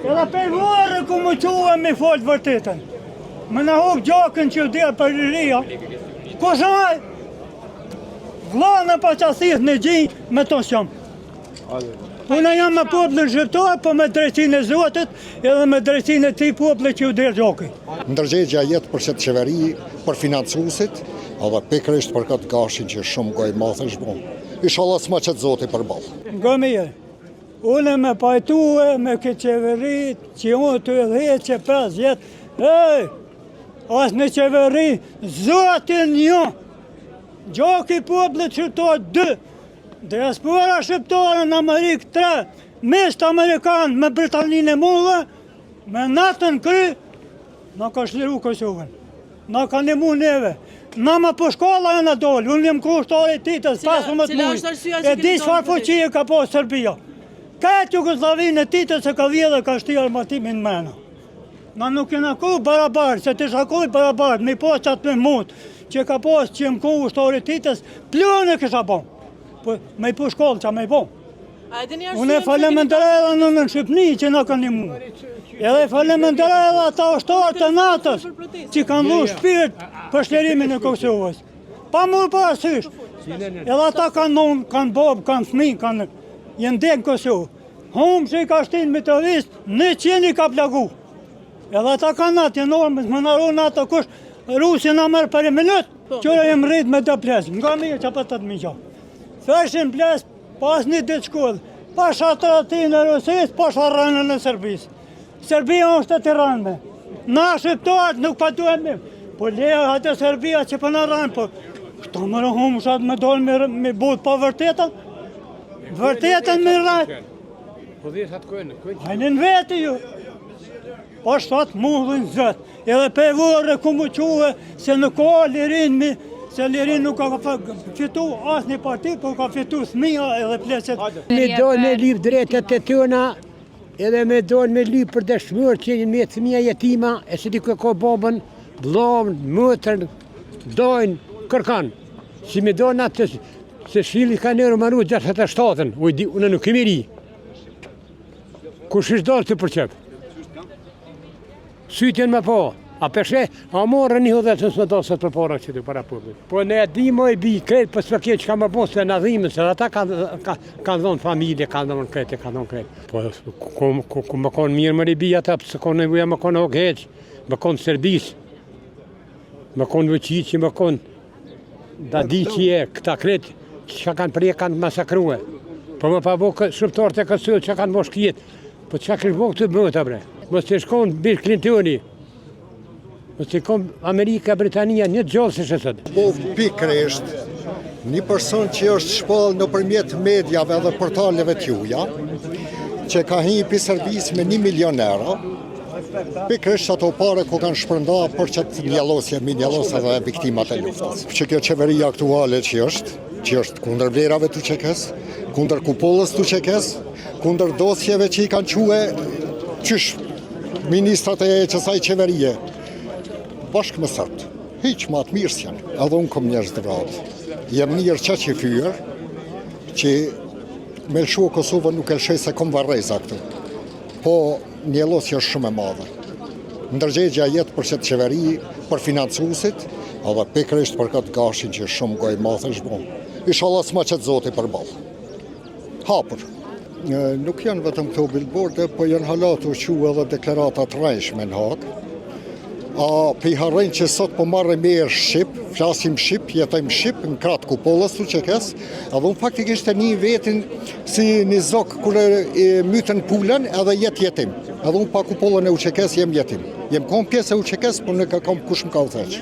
Edhe për vorë ku më qua me folë vërtetën. Më në hukë gjakën që delë për liria. Ko shaj, vlanë pa qasit në gjinjë me to shumë. Unë jam me poplën shqiptar, po me drejtsinë e Zotit edhe me drejtsinë e tij populli që u delë gjakë. Ndërgjegja jetë për këtë qeveri, për financuesit, edhe pikërisht për këtë gashin që shumë gojë madhe shbon. Inshallah s'ma qëtë Zoti përballë. Nga mirë, unë me pajtue me këtë qeveri që unë të edhe që 5 jetë, asë në qeveri, Zotin një, gjaki popullit shqiptar 2, diaspora shqiptare në Amerikë 3, mest Amerikanë me Britaninë e mullë, me natën kry, na ka shliru Kosovën, na ka nimu neve. Na ma po shkolla e në dollë, unë jam kushtari titës, 15 mujë, e di çfarë fuqie ka po Serbia. Këtë Jugoslavinë e titës e ka vjedhe ka shti armatimin mena. Na nuk jena ku barabarë, se të shakuj barabarë, me po qatë me mund, që ka po që jem kushtari titës, plënë e kësha bon. Me i po shkollë që me i po. Unë e falementere edhe në Shqipni që na ka nimu. Edhe falementere edhe ata ushtarë të natës që kanë dhu shpirt për shlerimin e Kosovës. Pa murë parasysh. Edhe ata kanë nonë, kanë bobë, kanë fmi, kanë jenë dhe në Kosovë. Humë që i ka shtinë me të vistë, 100 i ka plagu. Edhe ata kanë natë, jenë orë, më naru natë kush, Rusin a mërë për e minut, qëra jem rritë me të plesë. Nga mirë që për të të miqa. Feshin plesë, pas një ditë shkollë, pa shatratin e Rusis, pa sharranën e Serbisë. Serbia është të tiranëme. Na shqiptarët nuk pa duhemi. Po leja hajtë Serbia që për në ranë, po këto më rëhumë shatë me dollë me butë pa vërtetën. Vërtetën me rajtë. Hajnë në vetë ju. Po shatë mullin zëtë. Edhe pe vore ku më quhe se nuk ka lirin mi, se lirin nuk ka fitu asë një parti, po ka fitu thmija edhe pleset. Me dojnë me lip drejtet e tëna, edhe me dojnë me lip për dëshmër që me thmija jetima, e se di ka babën, blavën, mëtërën, dojnë, kërkan. Si me dojnë atë se shili ka nërë manu 67-ën, unë nuk kemi ri. Kush ishtë dalë të përqep? Sytjen me po. A përshe, a morë një hëdhe më dosët për para që të para publik. Po ne di më i bi kretë, për së përkje që ka më bo se në dhimën, se ata kanë dhonë familje, kanë dhonë kretë, kanë dhonë kretë. Po, ku më konë mirë më i bi ata, pësë konë e buja më konë okeq, më konë Serbis, më konë vëqiqi, më konë da di që je, këta kretë që kanë prije kanë masakruhe. Po më pa bo shqiptarët e kësë që kanë bo shkjetë, po që kështë bo këtë bëtë, bre. Mos të shkonë Bill Clintoni. Mos të kom Amerika, Britania, një gjallë se shësët. Po pikërisht, një person që është shpallë në përmjet medjave dhe portaleve t'juja, që ka hinjë për servisë me 1 milion euro, pikërisht që ato pare ku kanë shpërnda për që të njëllosja dhe viktimat e luftës. Që kjo qeveria aktuale që është kundër vlerave të qekes, kundër kupollës të qekes, kundër dosjeve që i kanë quhe qysh ministrat e qësaj qeverie. Bashkë më sërtë, hiq më atë mirë s'janë, edhe unë kom njerëz të vradë. Jem njërë që që fyrë, që me lëshua Kosovë nuk e lëshej se kom varreza këtu. Po njëllosja është shumë e madhe. Ndërgjegja jetë për qëtë qeveri, për financuesit, edhe pikërisht për këtë gashin që shumë gojë madhe shbon. Inshallah s'ma qëtë Zoti përballë. Hapër. Nuk janë vetëm këto billboarde, po janë halatu që edhe deklaratat rrejshme në Hagë. A për i harrejnë që sot po marrë mirë Shqip, flasim Shqip, jetojmë Shqip, në kratë kupollës të qekes, edhe unë faktikisht e një vetin si një zokë kërë mytën pulën edhe jetim. Edhe unë pa kupollën e u qekes jem jetim. Jem kom pjesë e u qekes, por në ka kom kush më ka u theq.